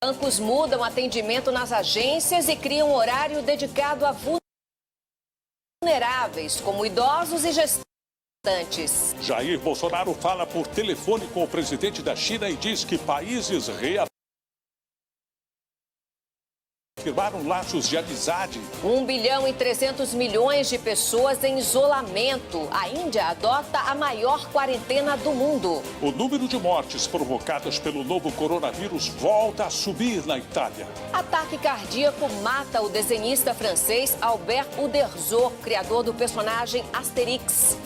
Bancos mudam atendimento nas agências e criam horário dedicado a vulneráveis, como idosos e gestantes. Jair Bolsonaro fala por telefone com o presidente da China e diz que países reafirmaram laços de amizade. 1 bilhão e 300 milhões de pessoas em isolamento. A Índia adota a maior quarentena do mundo. O número de mortes provocadas pelo novo coronavírus volta a subir na Itália. Ataque cardíaco mata o desenhista francês Albert Uderzo, criador do personagem Asterix.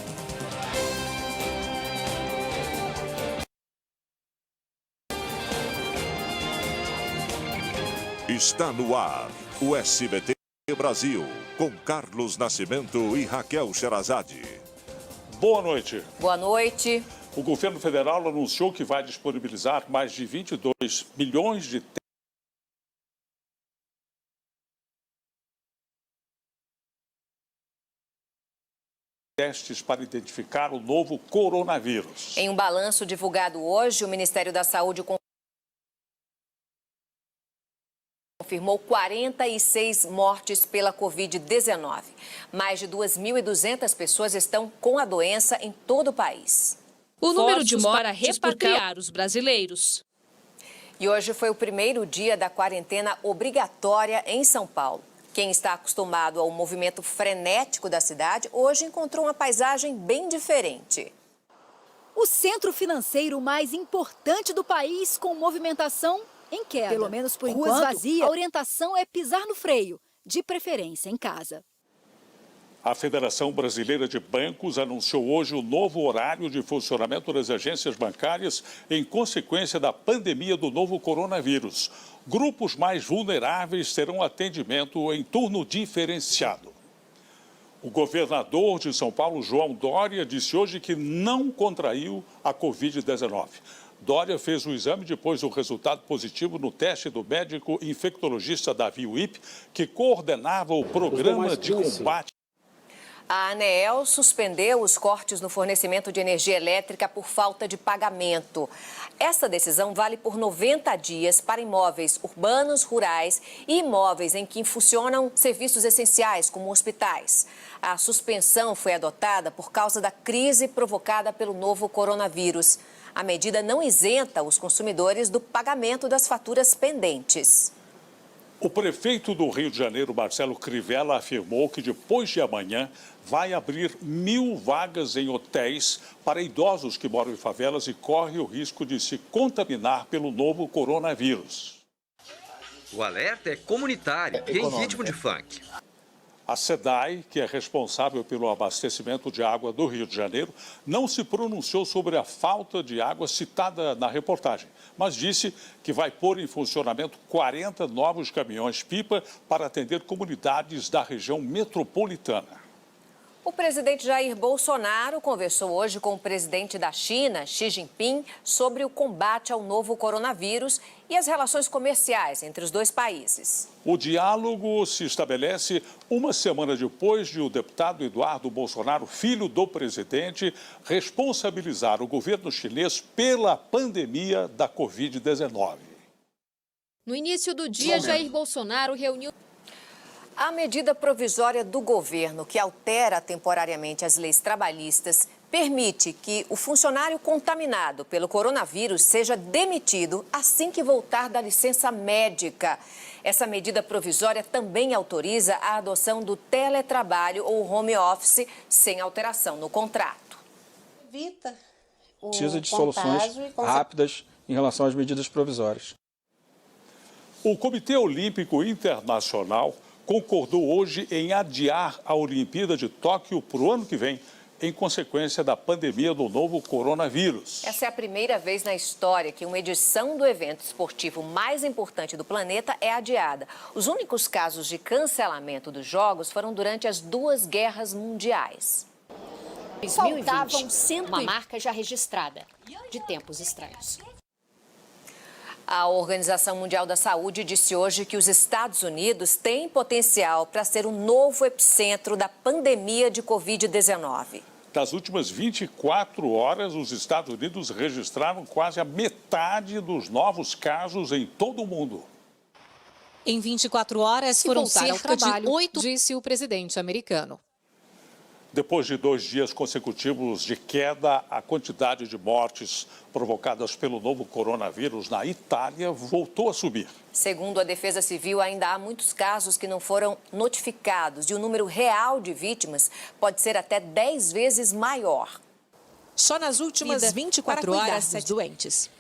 Está no ar o SBT Brasil, com Carlos Nascimento e Raquel Sherazade. Boa noite. Boa noite. O governo federal anunciou que vai disponibilizar mais de 22 milhões de testes para identificar o novo coronavírus. Em um balanço divulgado hoje, o Ministério da Saúde confirmou 46 mortes pela Covid-19. Mais de 2.200 pessoas estão com a doença em todo o país. O número de mortes para repatriar os brasileiros. E hoje foi o primeiro dia da quarentena obrigatória em São Paulo. Quem está acostumado ao movimento frenético da cidade, hoje encontrou uma paisagem bem diferente. O centro financeiro mais importante do país, com movimentação em queda. Pelo menos por enquanto, vazias. A orientação é pisar no freio, de preferência em casa. A Federação Brasileira de Bancos anunciou hoje o novo horário de funcionamento das agências bancárias em consequência da pandemia do novo coronavírus. Grupos mais vulneráveis terão atendimento em turno diferenciado. O governador de São Paulo, João Dória, disse hoje que não contraiu a Covid-19. Dória fez o exame depois do resultado positivo no teste do médico infectologista Davi Wip, que coordenava o programa de combate. A ANEEL suspendeu os cortes no fornecimento de energia elétrica por falta de pagamento. Esta decisão vale por 90 dias para imóveis urbanos, rurais e imóveis em que funcionam serviços essenciais, como hospitais. A suspensão foi adotada por causa da crise provocada pelo novo coronavírus. A medida não isenta os consumidores do pagamento das faturas pendentes. O prefeito do Rio de Janeiro, Marcelo Crivella, afirmou que depois de amanhã vai abrir 1.000 vagas em hotéis para idosos que moram em favelas e correm o risco de se contaminar pelo novo coronavírus. O alerta é comunitário e em ritmo de funk. A SEDAI, que é responsável pelo abastecimento de água do Rio de Janeiro, não se pronunciou sobre a falta de água citada na reportagem, mas disse que vai pôr em funcionamento 40 novos caminhões-pipa para atender comunidades da região metropolitana. O presidente Jair Bolsonaro conversou hoje com o presidente da China, Xi Jinping, sobre o combate ao novo coronavírus e as relações comerciais entre os dois países. O diálogo se estabelece uma semana depois de o deputado Eduardo Bolsonaro, filho do presidente, responsabilizar o governo chinês pela pandemia da Covid-19. No início do dia, Jair Bolsonaro reuniu... A medida provisória do governo, que altera temporariamente as leis trabalhistas, permite que o funcionário contaminado pelo coronavírus seja demitido assim que voltar da licença médica. Essa medida provisória também autoriza a adoção do teletrabalho ou home office sem alteração no contrato. Evita precisa de soluções rápidas em relação às medidas provisórias. O Comitê Olímpico Internacional concordou hoje em adiar a Olimpíada de Tóquio para o ano que vem, em consequência da pandemia do novo coronavírus. Essa é a primeira vez na história que uma edição do evento esportivo mais importante do planeta é adiada. Os únicos casos de cancelamento dos Jogos foram durante as 2 guerras mundiais. 2020, uma marca já registrada de tempos estranhos. A Organização Mundial da Saúde disse hoje que os Estados Unidos têm potencial para ser o novo epicentro da pandemia de Covid-19. Nas últimas 24 horas, os Estados Unidos registraram quase a metade dos novos casos em todo o mundo. Em 24 horas foram cerca de 8, disse o presidente americano. Depois de 2 dias consecutivos de queda, a quantidade de mortes provocadas pelo novo coronavírus na Itália voltou a subir. Segundo a Defesa Civil, ainda há muitos casos que não foram notificados e o número real de vítimas pode ser até 10 vezes maior. Só nas últimas 24 horas, 7 doentes.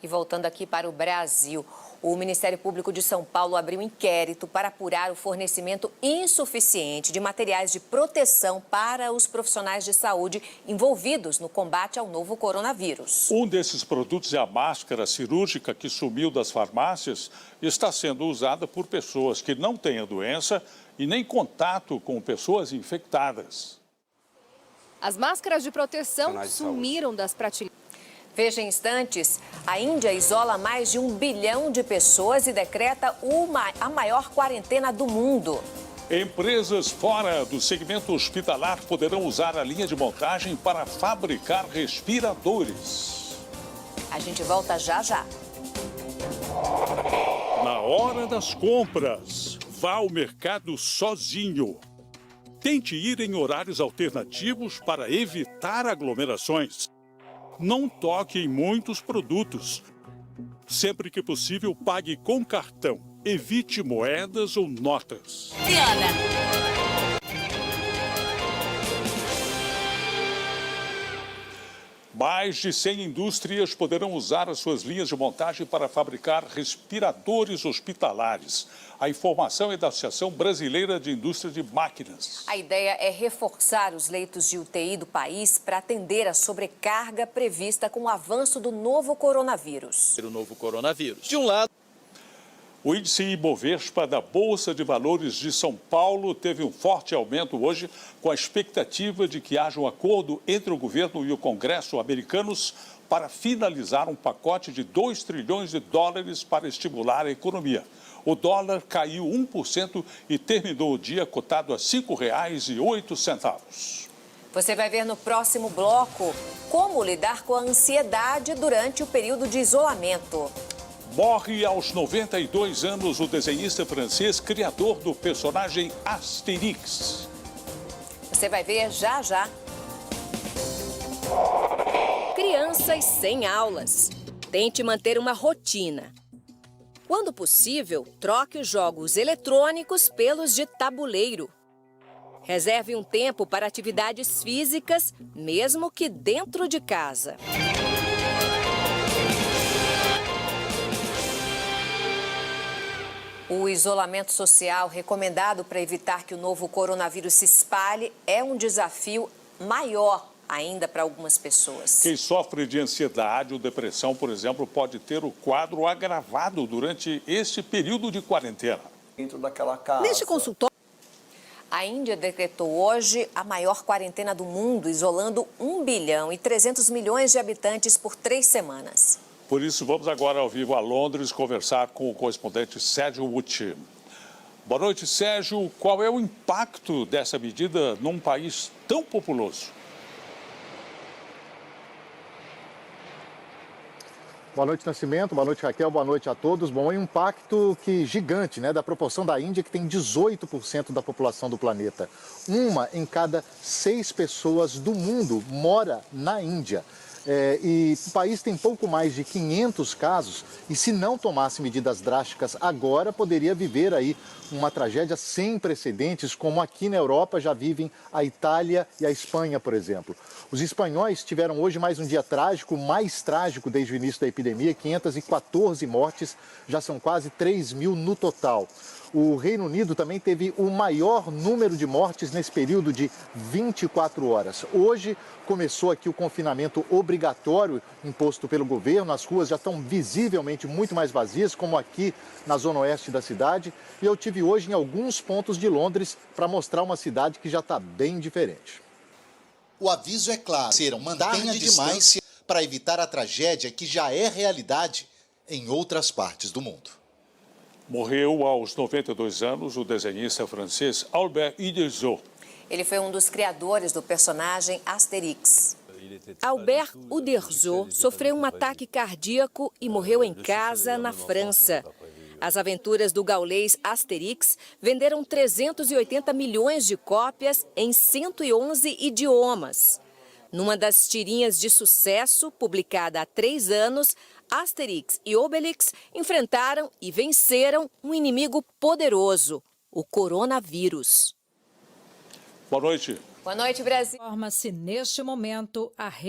E voltando aqui para o Brasil, o Ministério Público de São Paulo abriu inquérito para apurar o fornecimento insuficiente de materiais de proteção para os profissionais de saúde envolvidos no combate ao novo coronavírus. Um desses produtos é a máscara cirúrgica que sumiu das farmácias e está sendo usada por pessoas que não têm a doença e nem contato com pessoas infectadas. As máscaras de proteção sumiram das prateleiras. Veja em instantes, a Índia isola mais de 1 bilhão de pessoas e decreta a maior quarentena do mundo. Empresas fora do segmento hospitalar poderão usar a linha de montagem para fabricar respiradores. A gente volta já já. Na hora das compras, vá ao mercado sozinho. Tente ir em horários alternativos para evitar aglomerações. Não toque em muitos produtos. Sempre que possível, pague com cartão. Evite moedas ou notas. Mais de 100 indústrias poderão usar as suas linhas de montagem para fabricar respiradores hospitalares. A informação é da Associação Brasileira de Indústria de Máquinas. A ideia é reforçar os leitos de UTI do país para atender a sobrecarga prevista com o avanço do novo coronavírus. De um lado, o índice Ibovespa da Bolsa de Valores de São Paulo teve um forte aumento hoje, com a expectativa de que haja um acordo entre o governo e o Congresso americanos para finalizar um pacote de 2 trilhões de dólares para estimular a economia. O dólar caiu 1% e terminou o dia cotado a R$ 5,08. Você vai ver no próximo bloco como lidar com a ansiedade durante o período de isolamento. Morre aos 92 anos o desenhista francês, criador do personagem Asterix. Você vai ver já já. Crianças sem aulas. Tente manter uma rotina. Quando possível, troque os jogos eletrônicos pelos de tabuleiro. Reserve um tempo para atividades físicas, mesmo que dentro de casa. O isolamento social recomendado para evitar que o novo coronavírus se espalhe é um desafio maior ainda para algumas pessoas. Quem sofre de ansiedade ou depressão, por exemplo, pode ter o quadro agravado durante esse período de quarentena. dentro daquela casa. Neste consultório, a Índia decretou hoje a maior quarentena do mundo, isolando 1 bilhão e 300 milhões de habitantes por 3 semanas. Por isso, vamos agora ao vivo a Londres conversar com o correspondente Sérgio Wutti. Boa noite, Sérgio. Qual é o impacto dessa medida num país tão populoso? Boa noite, Nascimento. Boa noite, Raquel. Boa noite a todos. Bom, é um impacto gigante, da proporção da Índia, que tem 18% da população do planeta. 1 em cada 6 pessoas do mundo mora na Índia. E o país tem pouco mais de 500 casos e, se não tomasse medidas drásticas agora, poderia viver aí uma tragédia sem precedentes, como aqui na Europa já vivem a Itália e a Espanha, por exemplo. Os espanhóis tiveram hoje mais um dia trágico, mais trágico desde o início da epidemia, 514 mortes, já são quase 3 mil no total. O Reino Unido também teve o maior número de mortes nesse período de 24 horas. Hoje começou aqui o confinamento obrigatório imposto pelo governo. As ruas já estão visivelmente muito mais vazias, como aqui na zona oeste da cidade. E eu tive hoje em alguns pontos de Londres para mostrar uma cidade que já está bem diferente. O aviso é claro, mantenha a distância para evitar a tragédia que já é realidade em outras partes do mundo. Morreu aos 92 anos o desenhista francês Albert Uderzo. Ele foi um dos criadores do personagem Asterix. Albert Uderzo sofreu um ataque cardíaco e morreu em casa, na França. As aventuras do gaulês Asterix venderam 380 milhões de cópias em 111 idiomas. Numa das tirinhas de sucesso, publicada há 3 anos, Asterix e Obelix enfrentaram e venceram um inimigo poderoso, o coronavírus. Boa noite. Boa noite, Brasil. Forma-se neste momento a rede.